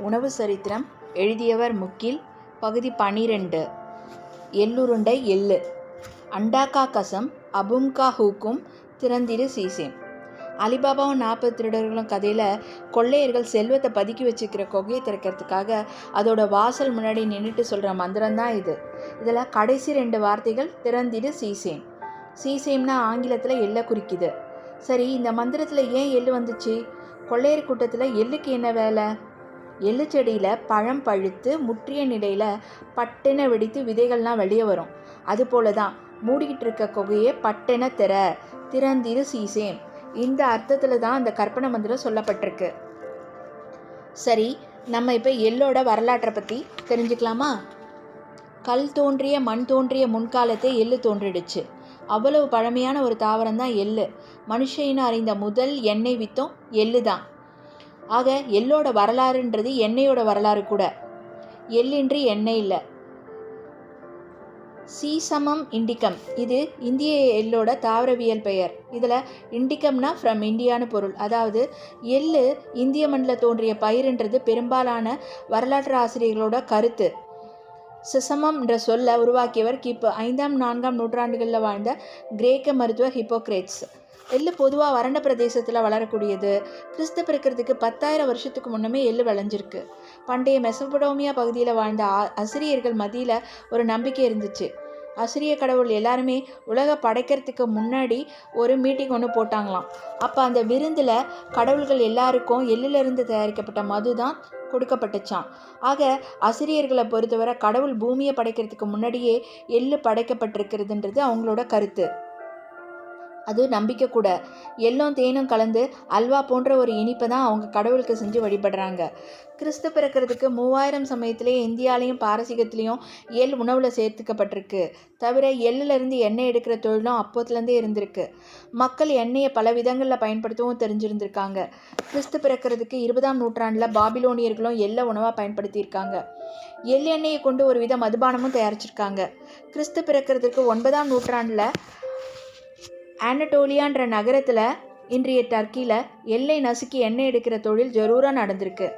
உணவு சரித்திரம் எழுதியவர் முகில். பகுதி 12. எள்ளுருண்டை எள்ளு. அண்டாக்கா கசம் அபும்கா ஹூக்கும் திறந்திரு சீசேம். அலிபாபாவும் 40 திருடர்களும் கதையில் கொள்ளையர்கள் செல்வத்தை பதுக்கி வச்சுக்கிற கொகையை திறக்கிறதுக்காக அதோட வாசல் முன்னாடி நின்றுட்டு சொல்கிற மந்திரம்தான் இது. இதில் கடைசி 2 வார்த்தைகள் திறந்திடு சீசேம். சீசேம்னா ஆங்கிலத்தில் எள்ளை குறிக்குது. சரி, இந்த மந்திரத்தில் ஏன் எள்ளு வந்துச்சு? கொள்ளையர் கூட்டத்தில் எள்ளுக்கு என்ன வேலை? எள்ளு செடியில் பழம் பழுத்து முற்றிய நிலையில் பட்டென வெடித்து விதைகள்லாம் வெளியே வரும். அதுபோல தான் மூடிக்கிட்டு இருக்க கொகையை பட்டென திறந்திரு சீசேம். இந்த அர்த்தத்தில் தான் அந்த கற்பனை மந்திரம் சொல்லப்பட்டிருக்கு. சரி, நம்ம இப்போ எள்ளோட வரலாற்றை பற்றி தெரிஞ்சுக்கலாமா? கல் தோன்றிய மண் தோன்றிய முன்காலத்தை எள்ளு தோன்றிடுச்சு. அவ்வளவு பழமையான ஒரு தாவரம் தான் எள்ளு. மனுஷன்னு அறிந்த முதல் எண்ணெய் வித்தும் எள்ளு தான். ஆக எள்ளோட வரலாறுன்றது எண்ணெயோட வரலாறு கூட. எள்ளின்றி எண்ணெய் இல்லை. சீசமம் இண்டிகம், இது இந்திய எள்ளோட தாவரவியல் பெயர். இதில் இண்டிகம்னா ஃப்ரம் இந்தியான்னு பொருள். அதாவது எள்ளு இந்திய மண்ணில் தோன்றிய பயிருன்றது பெரும்பாலான வரலாற்று ஆசிரியர்களோட கருத்து. சிசமம் என்ற சொல்லை உருவாக்கியவர் கிபி 5ஆம் 4ஆம் நூற்றாண்டுகளில் வாழ்ந்த கிரேக்க மருத்துவர் ஹிப்போக்ரேட்ஸ். எள்ளு பொதுவாக வறண்ட பிரதேசத்தில் வளரக்கூடியது. கிறிஸ்து பிறக்கிறதுக்கு 10,000 வருஷத்துக்கு முன்னமே எள்ளு விளைஞ்சிருக்கு. பண்டைய மெசபடோமியா பகுதியில் வாழ்ந்த அசிரியர்கள் மத்தியில் ஒரு நம்பிக்கை இருந்துச்சு. அசிரிய கடவுள் எல்லாருமே உலக படைக்கிறதுக்கு முன்னாடி ஒரு மீட்டிங் ஒன்று போட்டாங்களாம். அப்போ அந்த விருந்தில் கடவுள்கள் எல்லாருக்கும் எள்ளிலிருந்து தயாரிக்கப்பட்ட மது தான் கொடுக்கப்பட்டுச்சான். ஆக அசிரியர்களை பொறுத்தவரை கடவுள் பூமியை படைக்கிறதுக்கு முன்னாடியே எள்ளு படைக்கப்பட்டிருக்கிறதுன்றது அவங்களோட கருத்து. அது நம்பிக்கை கூட. எள்ளும் தேனும் கலந்து அல்வா போன்ற ஒரு இனிப்பை தான் அவங்க கடவுளுக்கு செஞ்சு வழிபடுறாங்க. கிறிஸ்து பிறக்கிறதுக்கு 3000 சமயத்திலேயே இந்தியாலையும் பாரசீகத்திலையும் எள் உணவில் சேர்த்துக்கப்பட்டிருக்கு. தவிர எள்ளிலிருந்து எண்ணெய் எடுக்கிற தொழிலும் அப்போத்துலேருந்தே இருந்திருக்கு. மக்கள் எண்ணெயை பல விதங்களில் பயன்படுத்தவும் தெரிஞ்சிருந்திருக்காங்க. கிறிஸ்து பிறக்கிறதுக்கு 20ஆம் நூற்றாண்டில் பாபிலோனியர்களும் எள்ளை உணவாக பயன்படுத்தியிருக்காங்க. எள் எண்ணெயை கொண்டு ஒரு வித மதுபானமும் தயாரிச்சிருக்காங்க. கிறிஸ்து பிறக்கிறதுக்கு 9ஆம் நூற்றாண்டில் ஆனடோலியான்ற நகரத்தில், இன்றைய டர்க்கியில் எள்ளை நசுக்கி எண்ணெய் எடுக்கிற தொழில் ஜரூராக நடந்திருக்கு.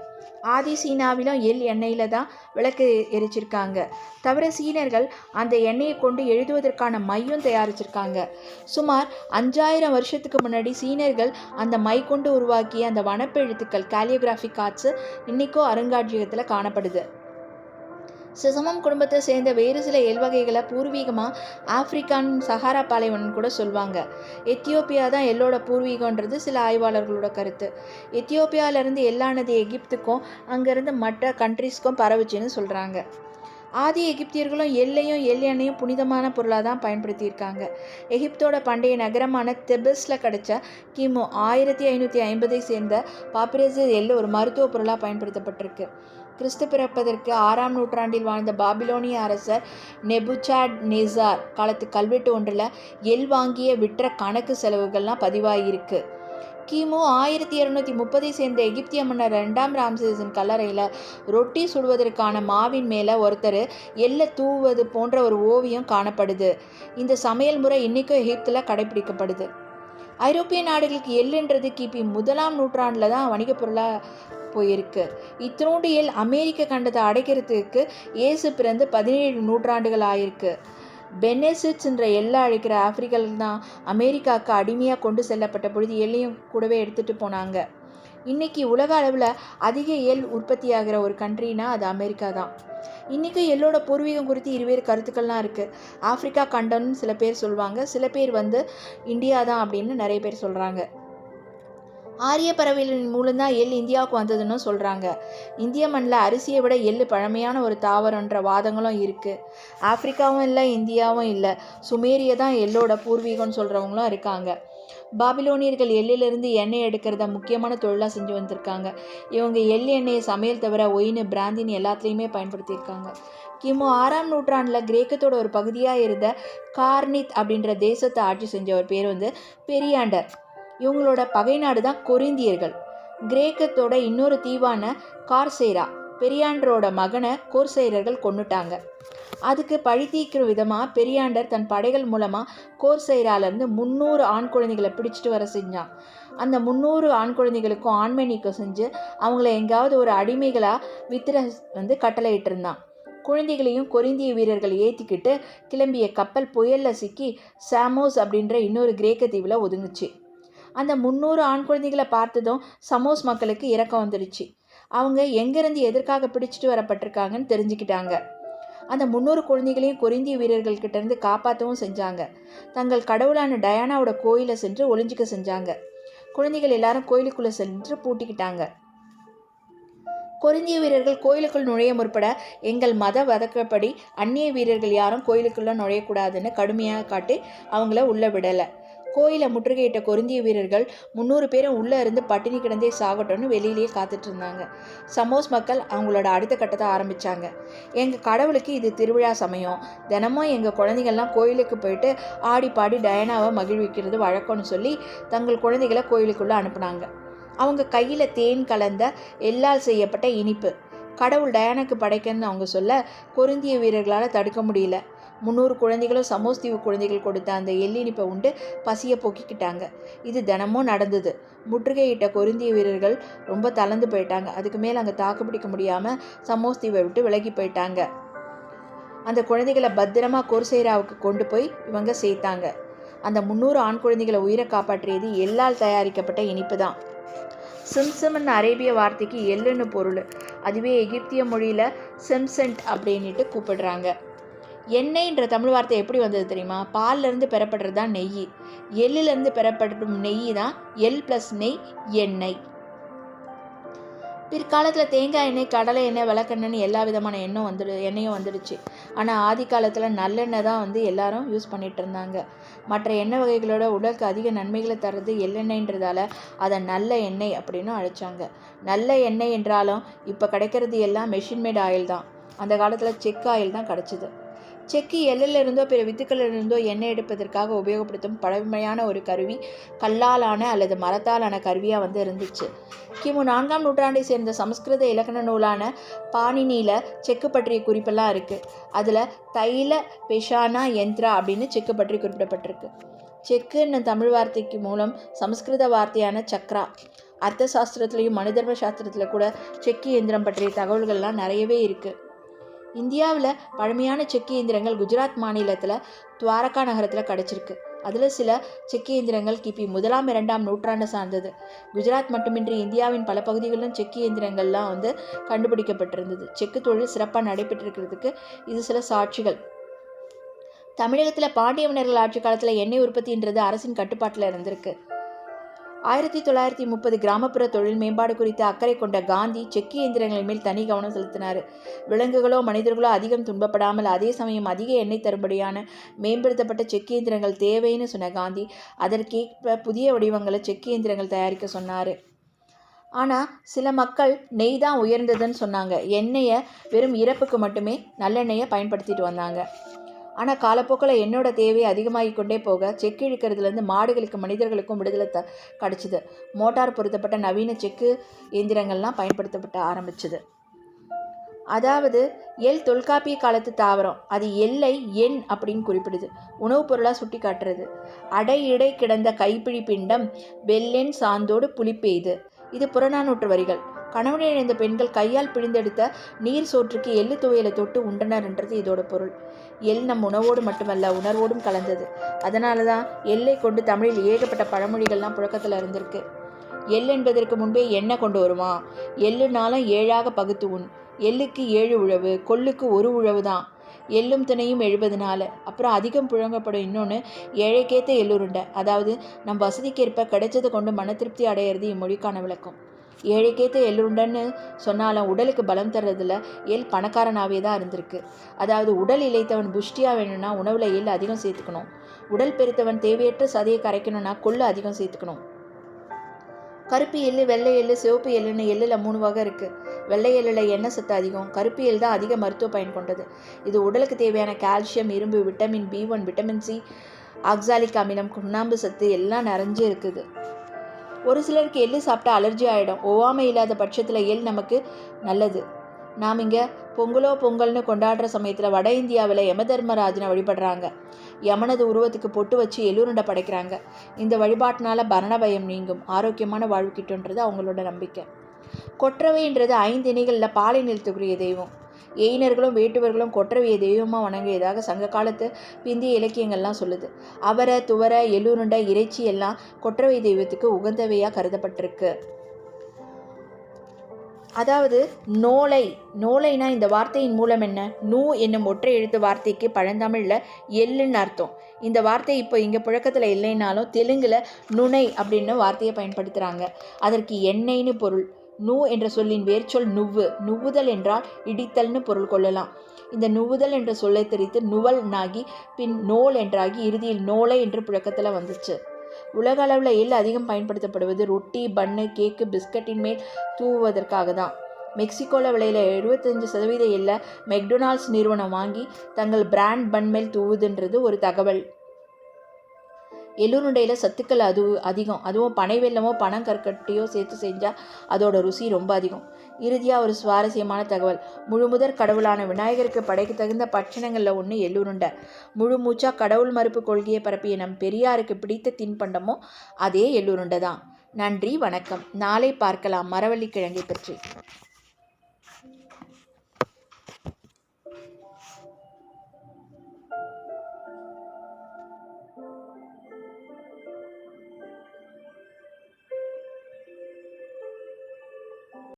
ஆதி சீனாவிலும் எள் எண்ணெயில் தான் விளக்கு எரிச்சிருக்காங்க. தவிர சீனர்கள் அந்த எண்ணெயை கொண்டு எழுதுவதற்கான மையும் தயாரிச்சிருக்காங்க. சுமார் 5000 வருஷத்துக்கு முன்னாடி சீனர்கள் அந்த மை கொண்டு உருவாக்கிய அந்த வனப்பெழுத்துக்கள் காலியோகிராஃபிக் ஆர்ட்ஸ் இன்றைக்கும் அருங்காட்சியகத்தில் காணப்படுது. சிசமம் குடும்பத்தை சேர்ந்த வேறு சில எள் வகைகளை பூர்வீகமாக ஆப்பிரிக்கான் சஹாரா பாலைவனம் கூட சொல்லுவாங்க. எத்தியோப்பியா தான் எள்ளோட பூர்வீகன்றது சில ஆய்வாளர்களோட கருத்து. எத்தியோப்பியாவிலேருந்து எள்ளானது எகிப்துக்கும் அங்கேருந்து மற்ற கண்ட்ரிஸ்க்கும் பரவுச்சுன்னு சொல்கிறாங்க. ஆதி எகிப்தியர்களும் எள்ளையும் எள் எண்ணெயும் புனிதமான பொருளாக தான் பயன்படுத்தியிருக்காங்க. எகிப்தோட பண்டைய நகரமான தெபஸில் கிடைச்ச கிமு 1550 சேர்ந்த பாப்பிரஸ் எள்ளு ஒரு மருத்துவ பொருளாக பயன்படுத்தப்பட்டிருக்கு. கிறிஸ்து பிறப்பதற்கு 6ஆம் நூற்றாண்டில் வாழ்ந்த பாபிலோனிய அரசர் நெபுசாட் நேசார் காலத்து கல்வெட்டு ஒன்றில் எள் வாங்கிய விற்ற கணக்கு செலவுகள்லாம் பதிவாகியிருக்கு. கிமு 1230 சேர்ந்த எகிப்திய மன்னர் 2ஆம் ராம்சேஸின் கல்லறையில் ரொட்டி சுடுவதற்கான மாவின் மேலே ஒருத்தர் எள்ளை தூவுவது போன்ற ஒரு ஓவியம் காணப்படுது. இந்த சமையல் முறை இன்றைக்கும் எகிப்தில் கடைபிடிக்கப்படுது. ஐரோப்பிய நாடுகளுக்கு எள்ளுன்றது கிபி 1ஆம் நூற்றாண்டில் தான் வணிகப் பொருளாக போயிருக்கு. இத்தினோண்டு எள் அமெரிக்க கண்டத்தை அடைக்கிறதுக்கு இயேசு பிறந்து 17 நூற்றாண்டுகள் ஆயிருக்கு. பெனெசிட்ஸ் என்ற எள்ளை அழைக்கிற ஆப்பிரிக்கர்கள் தான் அமெரிக்காவுக்கு அடிமையாக கொண்டு செல்லப்பட்ட பொழுது எள்ளையும் கூடவே எடுத்துகிட்டு போனாங்க. இன்றைக்கி உலக அளவில் அதிக எள் உற்பத்தியாகிற ஒரு கண்ட்ரினா அது அமெரிக்கா தான். இன்றைக்கி எள்ளோட பூர்வீகம் குறித்து இருவேறு கருத்துக்கள்லாம் இருக்குது. ஆப்பிரிக்கா கண்டம்னு சில பேர் சொல்லுவாங்க, சில பேர் இந்தியா தான் அப்படின்னு நிறைய பேர் சொல்கிறாங்க. ஆரிய பறவைகளின் மூலம்தான் எள் இந்தியாவுக்கு வந்ததுன்னு சொல்கிறாங்க. இந்திய மண்ணில் அரிசியை விட எள் பழமையான ஒரு தாவரன்ற வாதங்களும் இருக்குது. ஆப்பிரிக்காவும் இல்லை, இந்தியாவும் இல்லை, சுமேரியா தான் எள்ளோட பூர்வீகம்னு சொல்கிறவங்களும் இருக்காங்க. பாபிலோனியர்கள் எள்ளிலிருந்து எண்ணெய் எடுக்கிறத முக்கியமான தொழிலாக செஞ்சு வந்திருக்காங்க. இவங்க எள் எண்ணெயை சமையல் தவிர ஒயின் பிராந்தின் எல்லாத்துலேயுமே பயன்படுத்தியிருக்காங்க. கிமு 6ஆம் நூற்றாண்டில் கிரேக்கத்தோட ஒரு பகுதியாக இருந்த கார்னித் அப்படின்ற தேசத்தை ஆட்சி செஞ்ச ஒரு பேர் பெரியாண்டர். இவங்களோட பகை நாடு தான் கொரிந்தியர்கள். கிரேக்கத்தோட இன்னொரு தீவான கார்சேரா பெரியாண்டரோட மகனை கோர்சேரர்கள் கொன்னுட்டாங்க. அதுக்கு பழி தீர்க்கிற விதமாக பெரியாண்டர் தன் படைகள் மூலமாக கோர்சைராலேருந்து 300 ஆண் குழந்தைகளை பிடிச்சிட்டு வர செஞ்சான். அந்த 300 ஆண் குழந்தைகளுக்கும் ஆண்மை நீக்கம் செஞ்சு அவங்கள எங்காவது ஒரு அடிமைகளாக வித்திர கட்டளையிட்டு இருந்தான். குழந்தைகளையும் கொரிந்திய வீரர்கள் ஏற்றிக்கிட்டு கிளம்பிய கப்பல் புயலில் சிக்கி சாமோஸ் அப்படின்ற இன்னொரு கிரேக்க தீவில் ஒதுங்குச்சு. அந்த 300 ஆண் குழந்தைகளை பார்த்ததும் சமோஸ் மக்களுக்கு இரக்கம் வந்துடுச்சு. அவங்க எங்கேருந்து எதற்காக பிடிச்சிட்டு வரப்பட்டிருக்காங்கன்னு தெரிஞ்சுக்கிட்டாங்க. அந்த 300 குழந்தைகளையும் கொரிந்திய வீரர்கள்கிட்டேருந்து காப்பாற்றவும் செஞ்சாங்க. தங்கள் கடவுளான டயானாவோட கோயிலை சென்று ஒளிஞ்சிக்க செஞ்சாங்க. குழந்தைகள் எல்லாரும் கோயிலுக்குள்ளே சென்று பூட்டிக்கிட்டாங்க. கொரிந்திய வீரர்கள் கோயிலுக்குள் நுழைய முற்பட எங்கள் மத வழக்கப்படி அந்நிய வீரர்கள் யாரும் கோயிலுக்குள்ளே நுழையக்கூடாதுன்னு கடுமையாக காட்டி அவங்கள உள்ளே விடலை. கோயிலை முற்றுகையிட்ட கொரிந்திய வீரர்கள் 300 பேரும் உள்ளே இருந்து பட்டினி கிடந்தே சாகட்டும்னு வெளியிலேயே காத்துட்டு இருந்தாங்க. சமோஸ் மக்கள் அவங்களோட அடுத்த கட்டத்தை ஆரம்பித்தாங்க. எங்கள் கடவுளுக்கு இது திருவிழா சமயம், தினமும் எங்கள் குழந்தைகள்லாம் கோயிலுக்கு போயிட்டு ஆடி பாடி டயானாவை மகிழ்விக்கிறது வழக்கம்னு சொல்லி தங்கள் குழந்தைகளை கோயிலுக்குள்ளே அனுப்புனாங்க. அவங்க கையில் தேன் கலந்த எள்ளால் செய்யப்பட்ட இனிப்பு கடவுள் டயானாக்கு படைக்கணும்னு அவங்க சொல்ல கொரிந்திய வீரர்களால் தடுக்க முடியல. 300 குழந்தைகளும் சமோஸ் தீவு குழந்தைகள் கொடுத்த அந்த எள்ளினிப்பை உண்டு பசியை போக்கிக்கிட்டாங்க. இது தினமும் நடந்தது. முற்றுகையிட்ட கொரிந்திய வீரர்கள் ரொம்ப தளர்ந்து போயிட்டாங்க. அதுக்கு மேலே அங்கே தாக்கு பிடிக்க முடியாமல் சமோஸ் தீவை விட்டு விலகி போயிட்டாங்க. அந்த குழந்தைகளை பத்திரமா கோர்சைராவுக்கு கொண்டு போய் இவங்க சேர்த்தாங்க. அந்த 300 ஆண் குழந்தைகளை உயிரை காப்பாற்றியது எள்ளால் தயாரிக்கப்பட்ட இனிப்பு தான். சிம்சம்னு அரேபிய வார்த்தைக்கு எள்ளுன்னு பொருள். அதுவே எகிப்திய மொழியில் சிம்சென்ட் அப்படின்ட்டு கூப்பிடுறாங்க. எண்ணெய்ன்ற தமிழ் வார்த்தை எப்படி வந்தது தெரியுமா? பால்லேருந்து பெறப்படுறது தான் நெய். எள்ளிலேருந்து பெறப்படும் நெய் தான் எள் ப்ளஸ் நெய் எண்ணெய். பிற்காலத்தில் தேங்காய் எண்ணெய், கடலை எண்ணெய், விளக்கெண்ணெய்னு எல்லா விதமான எண்ணெயும் வந்துடுச்சு. ஆனால் ஆதி காலத்தில் நல்லெண்ணெய் தான் எல்லாரும் யூஸ் பண்ணிகிட்டு இருந்தாங்க. மற்ற எண்ணெய் வகைகளோட உடலுக்கு அதிக நன்மைகளை தர்றது எள்ளெண்ணெய்ன்றதால அதை நல்ல எண்ணெய் அப்படின்னு அழைச்சாங்க. நல்ல எண்ணெய் என்றாலும் இப்போ கிடைக்கிறது எல்லாம் மெஷின் மேட் ஆயில் தான். அந்த காலத்தில் செக் ஆயில் தான் கிடச்சிது. செக்கு எள்ளிலிருந்தோ பிற வித்துக்களிலிருந்தோ எண்ணெய் எடுப்பதற்காக உபயோகப்படுத்தும் பழமையான ஒரு கருவி கல்லாலான அல்லது மரத்தாலான கருவியாக இருந்துச்சு. கிமு 4ஆம் நூற்றாண்டை சேர்ந்த சமஸ்கிருத இலக்கண நூலான பாணினியில் செக்கு பற்றிய குறிப்பெல்லாம் இருக்குது. அதில் தைல பெஷானா யந்திரா அப்படின்னு செக்கு பற்றி குறிப்பிடப்பட்டிருக்கு. செக்குன்னு தமிழ் வார்த்தைக்கு மூலம் சமஸ்கிருத வார்த்தையான சக்ரா. அர்த்த சாஸ்திரத்துலேயும் மனுதர்ம சாஸ்திரத்தில் கூட செக்கு இயந்திரம் பற்றிய தகவல்கள்லாம் நிறையவே இருக்குது. இந்தியாவில் பழமையான செக்கு இயந்திரங்கள் குஜராத் மாநிலத்தில் துவாரகா நகரத்தில் கிடச்சிருக்கு. அதில் சில செக்கு இயந்திரங்கள் கிபி 1ஆம் 2ஆம் நூற்றாண்டை சார்ந்தது. குஜராத் மட்டுமின்றி இந்தியாவின் பல பகுதிகளிலும் செக்கு இயந்திரங்கள்லாம் கண்டுபிடிக்கப்பட்டிருந்தது. செக்கு தொழில் சிறப்பாக நடைபெற்றிருக்கிறதுக்கு இது சில சாட்சிகள். தமிழகத்தில் பாண்டிய மன்னர்கள் ஆட்சி காலத்தில் எண்ணெய் உற்பத்தின்றது அரசின் கட்டுப்பாட்டில் இருந்திருக்கு. 1930 கிராமப்புற தொழில் மேம்பாடு குறித்து அக்கறை கொண்ட காந்தி செக்கு இயந்திரங்களின் மேல் தனி கவனம் செலுத்தினார். விலங்குகளோ மனிதர்களோ அதிகம் துன்பப்படாமல் அதே சமயம் அதிக எண்ணெய் தரும்படியான மேம்படுத்தப்பட்ட செக்கு இயந்திரங்கள் தேவைன்னு சொன்ன காந்தி அதற்கேற்ப புதிய வடிவங்களை செக்கு இயந்திரங்கள் தயாரிக்க சொன்னார். ஆனால் சில மக்கள் நெய் தான் உயர்ந்ததுன்னு சொன்னாங்க. எண்ணெயை வெறும் இறப்புக்கு மட்டுமே நல்லெண்ணெயை பயன்படுத்திட்டு வந்தாங்க. ஆனால் காலப்போக்கில் எண்ணெயோட தேவை அதிகமாகி கொண்டே போக செக்கு இழுக்கிறதுலேருந்து மாடுகளுக்கு மனிதர்களுக்கும் விடுதலை கிடச்சிது. மோட்டார் பொருத்தப்பட்ட நவீன செக்கு இயந்திரங்கள்லாம் பயன்படுத்தப்பட ஆரம்பிச்சுது. அதாவது எள் தொல்காப்பிய காலத்து தாவரம். அது எல்லை எண் அப்படின்னு குறிப்பிடுது. உணவுப் பொருளாக சுட்டி காட்டுறது. அடை இடை கிடந்த கைப்பிடி பிண்டம் வெள்ளெண் சாந்தோடு புளிப்பெய்து. இது புறநானூற்று வரிகள். கணவனை இழந்த பெண்கள் கையால் பிழிந்தெடுத்த நீர் சோற்றுக்கு எள்ளு துவையலை தொட்டு உண்டனர்ன்றது இதோட பொருள். எள் நம் உணவோடு மட்டுமல்ல உணர்வோடும் கலந்தது. அதனால தான் எள்ளை கொண்டு தமிழில் ஏகப்பட்ட பழமொழிகள்லாம் புழக்கத்தில் இருந்திருக்கு. எள் என்பதற்கு முன்பே எண்ணெய் கொண்டு வருமா? எள்ளுனாலும் 7ஆக பகுத்து உண். எள்ளுக்கு 7 உழவு, கொள்ளுக்கு 1 உழவு தான். எள்ளும் தினையும் 70 அப்புறம் அதிகம் புழங்கப்படும் இன்னொன்று ஏழைக்கேற்ற எள்ளுருண்டை. அதாவது நம் வசதிக்கேற்ப கிடைச்சதை கொண்டு மன திருப்தி அடையிறது இம்மொழிக்கான விளக்கம். ஏழைக்கேற்ற எள்ளுருண்டன்னு சொன்னாலும் உடலுக்கு பலம் தர்றதில் எள் பணக்காரனாகவே தான் இருந்திருக்கு. அதாவது உடல் இளைத்தவன் புஷ்டியாக வேணும்னா உணவில் எள் அதிகம் சேர்த்துக்கணும். உடல் பெருத்தவன் தேவையற்ற சதையை கரைக்கணும்னா கொள்ளு அதிகம் சேர்த்துக்கணும். கருப்பு எள்ளு, வெள்ளை எள்ளு, சிவப்பு எள்ளுன்னு எள்ளில் 3 வகை இருக்குது. வெள்ளை எள்ளில் எண்ணெய் சத்து அதிகம். கருப்பு எள் தான் அதிக மருத்துவ பயன் கொண்டது. இது உடலுக்கு தேவையான கால்சியம், இரும்பு, vitamin B1, vitamin C, oxalic அமிலம், சுண்ணாம்பு சத்து எல்லாம் நிறைஞ்சு இருக்குது. ஒரு சிலருக்கு எள்ளு சாப்பிட்டா அலர்ஜி ஆகிடும். ஒவ்வாமை இல்லாத பட்சத்தில் எள் நமக்கு நல்லது. நாம் இங்கே பொங்கல்னு கொண்டாடுற சமயத்தில் வட இந்தியாவில் யமதர்மராஜனை வழிபடுறாங்க. யமனது உருவத்துக்கு பொட்டு வச்சு எள்ளுருண்டை படைக்கிறாங்க. இந்த வழிபாட்டினால மரண பயம் நீங்கும், ஆரோக்கியமான வாழ்வு கிட்டுன்றது அவங்களோட நம்பிக்கை. கொற்றவைன்றது 5 இணைகளில் பாலை நிறுத்தக்கூடிய தெய்வம். எயினர்களும் வேட்டுவர்களும் கொற்றவையை தெய்வமாக வணங்கியதாக சங்க காலத்து பிந்திய இலக்கியங்கள்லாம் சொல்லுது. அவரை, துவரை, எள்ளுருண்டை, இறைச்சி எல்லாம் கொற்றவை தெய்வத்துக்கு உகந்தவையாக கருதப்பட்டிருக்கு. அதாவது நோலைனா இந்த வார்த்தையின் மூலம் என்ன? நூ என்னும் ஒற்றை எழுத்து வார்த்தைக்கு பழந்தமிழில் எள்ளுன்னு அர்த்தம். இந்த வார்த்தை இப்போ இங்கே புழக்கத்தில் இல்லைனாலும் தெலுங்கில் நுனை அப்படின்னு வார்த்தையை பயன்படுத்துகிறாங்க. அதற்கு எண்ணெய்னு பொருள். நூ என்ற சொல்லின் வேர்ச்சொல் நுவ்வுதல் என்றால் இடித்தல்னு பொருள் கொள்ளலாம். இந்த நுவ்வுதல் என்ற சொல்லை தெரித்து நுவல் நாகி பின் நோல் என்றாகி இறுதியில் நோலை என்று புழக்கத்தில் வந்துச்சு. உலக அளவில் எள் அதிகம் பயன்படுத்தப்படுவது ரொட்டி, பன்னு, கேக்கு, பிஸ்கட்டின் மேல் தூவுவதற்காக தான். மெக்சிகோவில் விளையில 75% எள்ளை மெக்டொனால்ட்ஸ் நிறுவனம் வாங்கி தங்கள் பிராண்ட் பன் மேல் தூவுதுன்றது ஒரு தகவல். எள்ளுருண்டையில் சத்துக்கள் அதிகம். அதுவும் பனை வெல்லமோ பனங்கற்கட்டையோ சேர்த்து செஞ்சால் அதோட ருசி ரொம்ப அதிகம். இறுதியாக ஒரு சுவாரஸ்யமான தகவல். முழுமுதற் கடவுளான விநாயகருக்கு படைக்க தகுந்த பட்சணங்களில் ஒன்று எள்ளுருண்டை. முழு மூச்சா கடவுள் மறுப்பு கொள்கையை பரப்பிய நம் பெரியாருக்கு பிடித்த தின்பண்டமோ அதே எள்ளுருண்டை தான். நன்றி, வணக்கம். நாளை பார்க்கலாம் மரவள்ளிக்கிழங்கை பற்றி.